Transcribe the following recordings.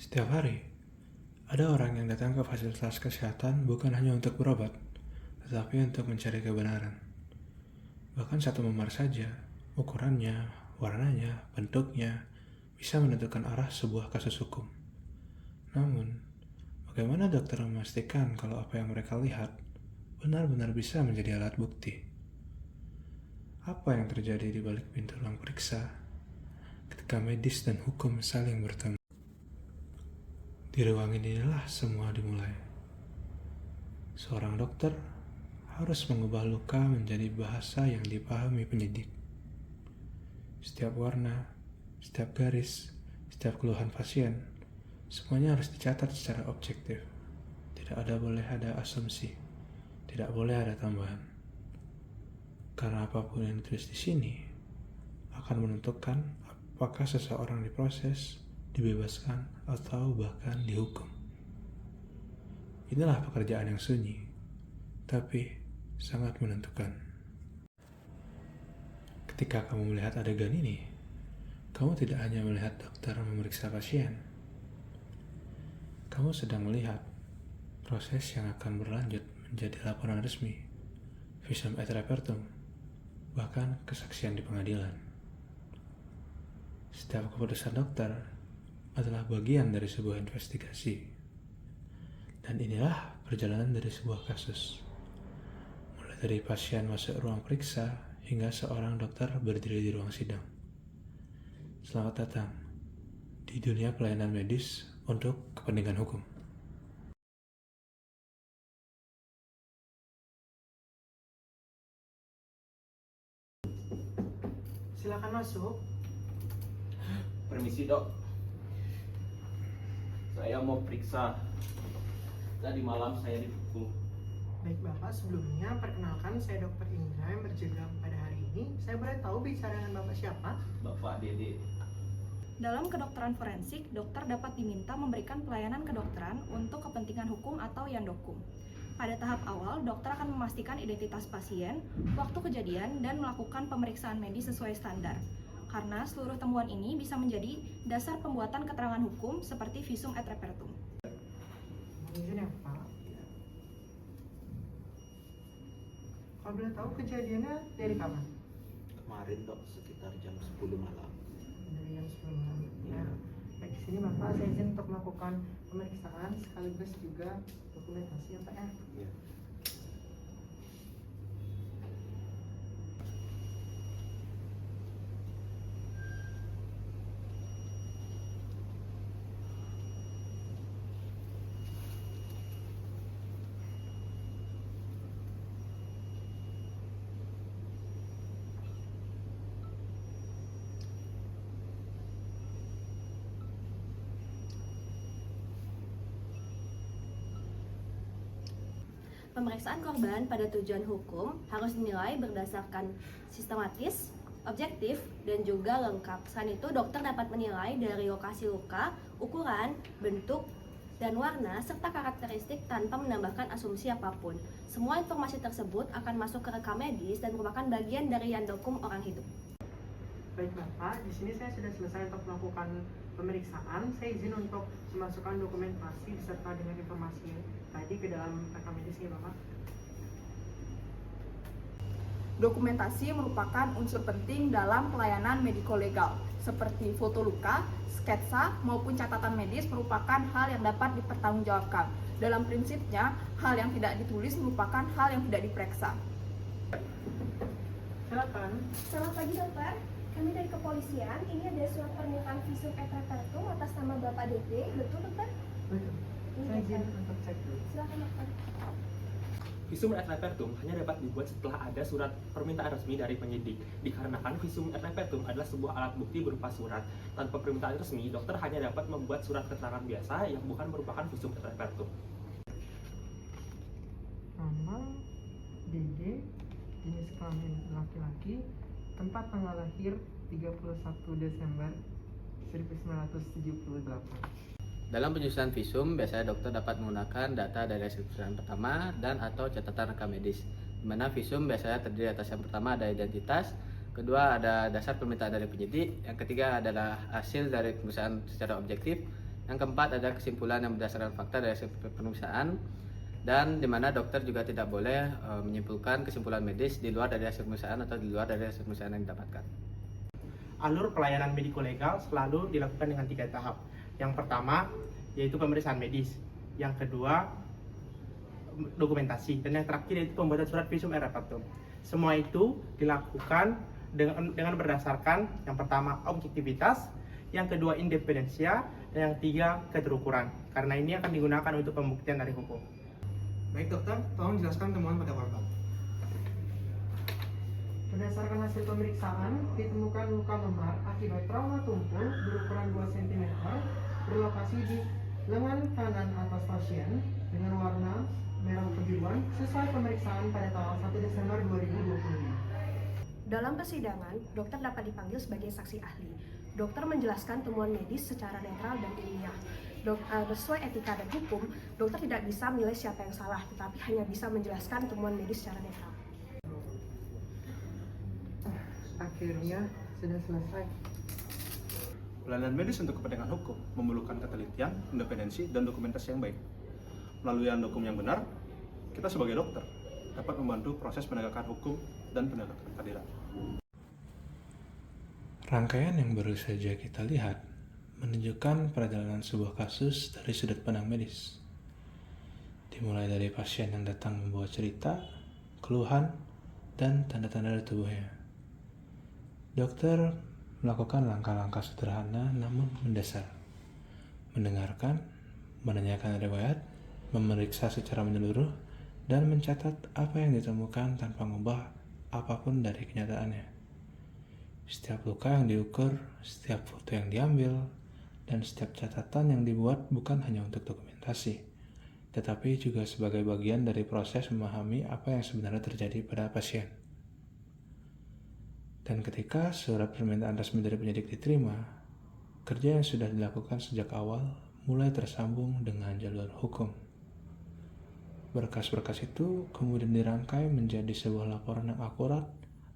Setiap hari, ada orang yang datang ke fasilitas kesehatan bukan hanya untuk berobat, tetapi untuk mencari kebenaran. Bahkan satu memar saja, ukurannya, warnanya, bentuknya, bisa menentukan arah sebuah kasus hukum. Namun, bagaimana dokter memastikan kalau apa yang mereka lihat benar-benar bisa menjadi alat bukti? Apa yang terjadi di balik pintu ruang periksa ketika medis dan hukum saling bertemu? Di ruang inilah semua dimulai. Seorang dokter harus mengubah luka menjadi bahasa yang dipahami penyidik. Setiap warna, setiap garis, setiap keluhan pasien, semuanya harus dicatat secara objektif. Tidak boleh ada asumsi, tidak boleh ada tambahan. Karena apapun yang ditulis di sini akan menentukan apakah seseorang diproses, dibebaskan, atau bahkan dihukum. Inilah pekerjaan yang sunyi, tapi sangat menentukan. Ketika kamu melihat adegan ini, kamu tidak hanya melihat dokter memeriksa pasien. Kamu sedang melihat proses yang akan berlanjut menjadi laporan resmi, visum et repertum, bahkan kesaksian di pengadilan. Setiap keputusan dokter adalah bagian dari sebuah investigasi. Dan inilah perjalanan dari sebuah kasus. Mulai dari pasien masuk ruang periksa hingga seorang dokter berdiri di ruang sidang. Selamat datang di dunia pelayanan medis untuk kepentingan hukum. Silakan masuk. Permisi dok, saya mau periksa. Tadi malam saya dipukul. Baik Bapak, sebelumnya perkenalkan saya Dr. Indra yang berjaga pada hari ini. Saya boleh tahu bicara dengan Bapak siapa? Bapak Dede. Dalam kedokteran forensik, dokter dapat diminta memberikan pelayanan kedokteran untuk kepentingan hukum atau yandokum. Pada tahap awal, dokter akan memastikan identitas pasien, waktu kejadian, dan melakukan pemeriksaan medis sesuai standar. Karena seluruh temuan ini bisa menjadi dasar pembuatan keterangan hukum seperti visum et repertum. Mohon izin ya Pak. Kalau boleh tahu kejadiannya dari kapan? Kemarin dok, sekitar jam 10 malam. Dari yang sebelumnya. Ya. Baik, di sini Bapak saya izin untuk melakukan pemeriksaan sekaligus juga dokumentasi ya Pak ya. Ya. Pemeriksaan korban pada tujuan hukum harus dinilai berdasarkan sistematis, objektif, dan juga lengkap. Selain itu, dokter dapat menilai dari lokasi luka, ukuran, bentuk, dan warna, serta karakteristik tanpa menambahkan asumsi apapun. Semua informasi tersebut akan masuk ke rekam medis dan merupakan bagian dari yandokum orang hidup. Baik Bapak, di sini saya sudah selesai untuk melakukan pemeriksaan. Saya izin untuk memasukkan dokumentasi beserta dengan informasi tadi ke dalam rekam medis ini Bapak. Dokumentasi merupakan unsur penting dalam pelayanan mediko-legal, seperti foto luka, sketsa, maupun catatan medis merupakan hal yang dapat dipertanggungjawabkan. Dalam prinsipnya, hal yang tidak ditulis merupakan hal yang tidak diperiksa. Silakan. Selamat pagi dokter, kami dari kepolisian. Ini ada surat permintaan visum et repertum atas nama Bapak Dede, betul dokter? Betul. Saya izin untuk cek dulu. Silakan dokter. Visum et repertum hanya dapat dibuat setelah ada surat permintaan resmi dari penyidik. Dikarenakan visum et repertum adalah sebuah alat bukti berupa surat. Tanpa permintaan resmi, dokter hanya dapat membuat surat keterangan biasa yang bukan merupakan visum et repertum. Nama Dede, jenis kelamin laki-laki, tempat tanggal lahir 31 Desember 1978. Dalam penyusunan visum, biasanya dokter dapat menggunakan data dari hasil pemeriksaan pertama dan atau catatan rekam medis. Di mana visum biasanya terdiri atas yang pertama ada identitas, kedua ada dasar permintaan dari penyidik, yang ketiga adalah hasil dari pemeriksaan secara objektif, Yang keempat ada kesimpulan yang berdasarkan fakta dari hasil pemeriksaan, dan di mana dokter juga tidak boleh menyimpulkan kesimpulan medis di luar dari hasil pemeriksaan atau di luar dari hasil pemeriksaan yang didapatkan. Alur pelayanan mediko-legal selalu dilakukan dengan 3 tahap. Yang pertama yaitu pemeriksaan medis, yang kedua dokumentasi, dan yang terakhir yaitu pembuatan surat visum et repertum. Semua itu dilakukan dengan berdasarkan yang pertama objektivitas, yang kedua independensia, dan yang ketiga keterukuran. Karena ini akan digunakan untuk pembuktian dari hukum. Baik dokter, tolong jelaskan temuan pada korban. Berdasarkan hasil pemeriksaan, ditemukan luka memar akibat trauma tumpul berukuran 2 cm berlokasi di lengan kanan atas pasien dengan warna merah kebiruan sesuai pemeriksaan pada tanggal 1 Desember 2020. Dalam persidangan, dokter dapat dipanggil sebagai saksi ahli. Dokter menjelaskan temuan medis secara netral dan ilmiah. Sesuai etika dan hukum, dokter tidak bisa menilai siapa yang salah, tetapi hanya bisa menjelaskan temuan medis secara netral. Akhirnya sudah selesai. Pelayanan medis untuk kepentingan hukum memerlukan ketelitian, independensi, dan dokumentasi yang baik. Melalui hukum yang benar, kita sebagai dokter dapat membantu proses penegakan hukum dan penegakan keadilan. Rangkaian yang baru saja kita lihat menunjukkan perjalanan sebuah kasus dari sudut pandang medis. Dimulai dari pasien yang datang membawa cerita, keluhan, dan tanda-tanda di tubuhnya. Dokter melakukan langkah-langkah sederhana namun mendasar. Mendengarkan, menanyakan riwayat, memeriksa secara menyeluruh, dan mencatat apa yang ditemukan tanpa mengubah apapun dari kenyataannya. Setiap luka yang diukur, setiap foto yang diambil, dan setiap catatan yang dibuat bukan hanya untuk dokumentasi, tetapi juga sebagai bagian dari proses memahami apa yang sebenarnya terjadi pada pasien. Dan ketika surat permintaan resmi dari penyidik diterima, kerja yang sudah dilakukan sejak awal mulai tersambung dengan jalur hukum. Berkas-berkas itu kemudian dirangkai menjadi sebuah laporan yang akurat,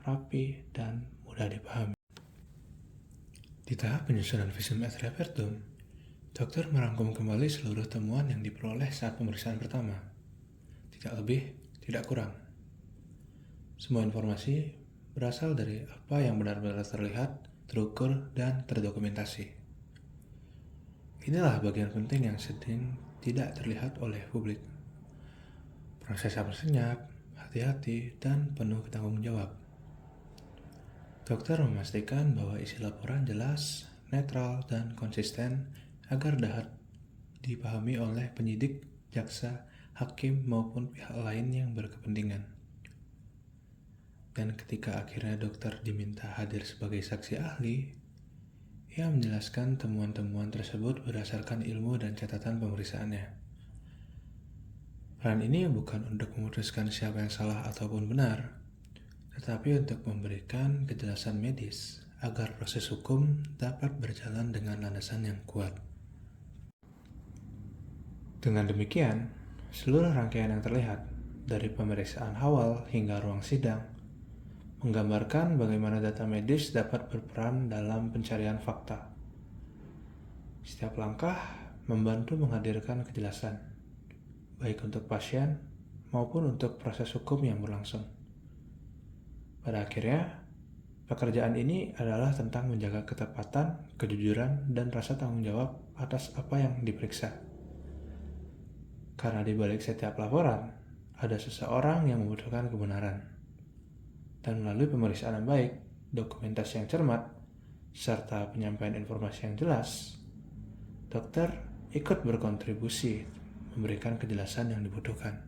rapi, dan mudah dipahami. Di tahap penyusunan visum et repertum, dokter merangkum kembali seluruh temuan yang diperoleh saat pemeriksaan pertama. Tidak lebih, tidak kurang. Semua informasi berasal dari apa yang benar-benar terlihat, terukur, dan terdokumentasi. Inilah bagian penting yang sering tidak terlihat oleh publik. Proses yang senyap, hati-hati, dan penuh tanggung jawab. Dokter memastikan bahwa isi laporan jelas, netral, dan konsisten agar dapat dipahami oleh penyidik, jaksa, hakim, maupun pihak lain yang berkepentingan. Dan ketika akhirnya dokter diminta hadir sebagai saksi ahli, ia menjelaskan temuan-temuan tersebut berdasarkan ilmu dan catatan pemeriksaannya. Peran ini bukan untuk memutuskan siapa yang salah ataupun benar, tetapi untuk memberikan kejelasan medis agar proses hukum dapat berjalan dengan landasan yang kuat. Dengan demikian, seluruh rangkaian yang terlihat, dari pemeriksaan awal hingga ruang sidang, menggambarkan bagaimana data medis dapat berperan dalam pencarian fakta. Setiap langkah membantu menghadirkan kejelasan, baik untuk pasien maupun untuk proses hukum yang berlangsung. Pada akhirnya, pekerjaan ini adalah tentang menjaga ketepatan, kejujuran, dan rasa tanggung jawab atas apa yang diperiksa. Karena di balik setiap laporan, ada seseorang yang membutuhkan kebenaran. Dan melalui pemeriksaan yang baik, dokumentasi yang cermat, serta penyampaian informasi yang jelas, dokter ikut berkontribusi memberikan kejelasan yang dibutuhkan.